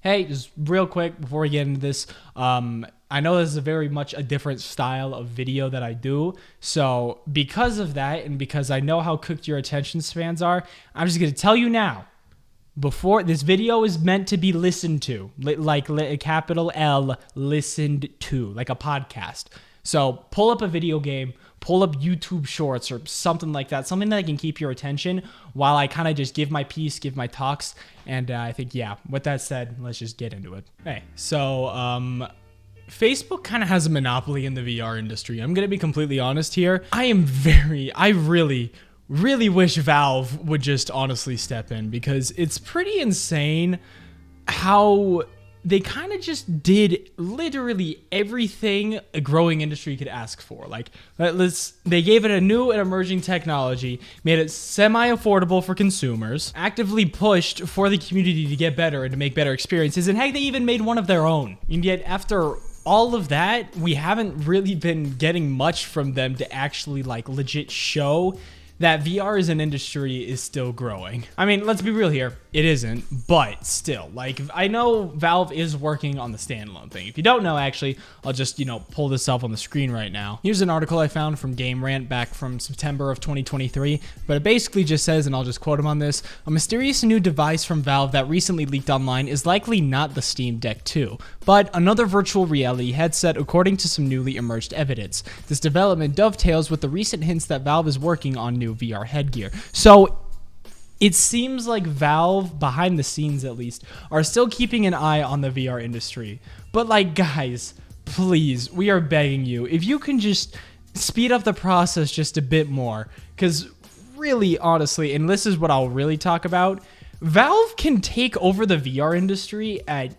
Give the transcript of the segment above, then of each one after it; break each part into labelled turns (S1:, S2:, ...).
S1: Hey, just real quick before we get into this, I know this is very much a different style of video that I do. So because of that, and because I know how cooked your attention spans are, I'm just going to tell you now, before this video is meant to be listened to, like a capital L, listened to, like a podcast. So pull up a video game, pull up YouTube shorts or something like that, something that can keep your attention while I kind of just give my piece, give my talks. And I think, yeah, with that said, let's just get into it. Hey, so Facebook kind of has a monopoly in the VR industry. I'm going to be completely honest here. I really wish Valve would just honestly step in, because it's pretty insane how they kind of just did literally everything a growing industry could ask for. Like, they gave it a new and emerging technology, made it semi-affordable for consumers, actively pushed for the community to get better and to make better experiences, and heck, they even made one of their own. And yet, after all of that, we haven't really been getting much from them to actually, like, legit show that VR as an industry is still growing. I mean, let's be real here. It isn't, but still, like, I know Valve is working on the standalone thing. If you don't know, actually, I'll just, pull this up on the screen right now. Here's an article I found from Rant back from September of 2023, but it basically just says, and I'll just quote him on this, "A mysterious new device from Valve that recently leaked online is likely not the Steam Deck 2, but another virtual reality headset according to some newly emerged evidence. This development dovetails with the recent hints that Valve is working on new VR headgear." So it seems like Valve, behind the scenes at least, are still keeping an eye on the VR industry. But, like, guys, please, we are begging you, if you can just speed up the process just a bit more, because really, honestly, and this is what I'll really talk about, Valve can take over the VR industry at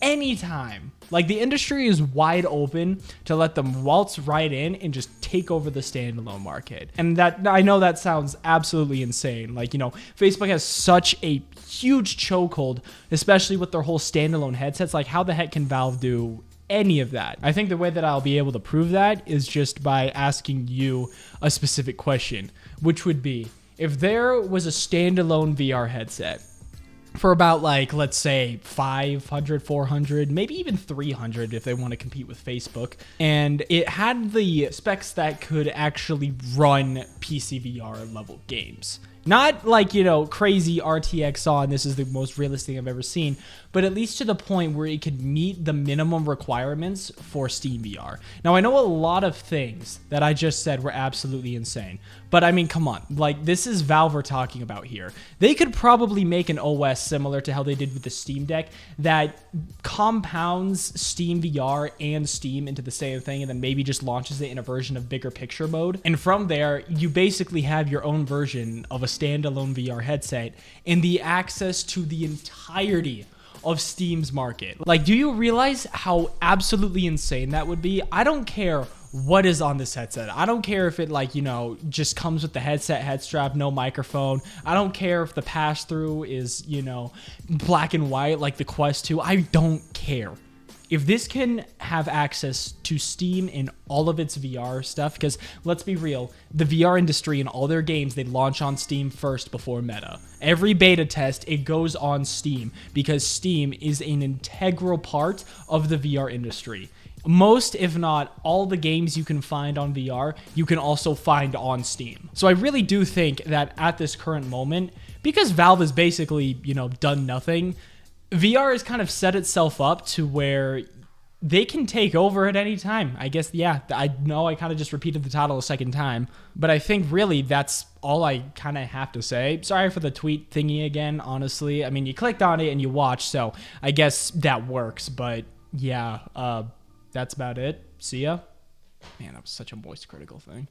S1: any time. Like, the industry is wide open to let them waltz right in and just take over the standalone market. And that, I know that sounds absolutely insane. Like, Facebook has such a huge chokehold, especially with their whole standalone headsets. Like, how the heck can Valve do any of that? I think the way that I'll be able to prove that is just by asking you a specific question, which would be, if there was a standalone VR headset for about, like, let's say 500, 400, maybe even 300 if they want to compete with Facebook, and it had the specs that could actually run PC VR level games. Not like, crazy RTX on, this is the most realistic thing I've ever seen, but at least to the point where it could meet the minimum requirements for Steam VR. Now, I know a lot of things that I just said were absolutely insane, but I mean, come on, like, this is Valve we're talking about here. They could probably make an OS similar to how they did with the Steam Deck that compounds Steam VR and Steam into the same thing, and then maybe just launches it in a version of bigger picture mode. And from there, you basically have your own version of a standalone VR headset and the access to the entirety of Steam's market. Like, do you realize how absolutely insane that would be? I don't care what is on this headset. I don't care if it, like, just comes with the headset head strap, no microphone. I don't care if the pass-through is, black and white like the Quest 2. I don't care. If this can have access to Steam in all of its VR stuff, because let's be real, the VR industry and all their games, they launch on Steam first before Meta. Every beta test, it goes on Steam because Steam is an integral part of the VR industry. Most, if not all, the games you can find on VR, you can also find on Steam. So I really do think that at this current moment, because Valve has basically, done nothing, VR has kind of set itself up to where they can take over at any time. I guess, yeah, I know I kind of just repeated the title a second time, but I think really that's all I kind of have to say. Sorry for the tweet thingy again, honestly. I mean, you clicked on it and you watched, so I guess that works, but yeah, that's about it. See ya. Man, that was such a voice critical thing.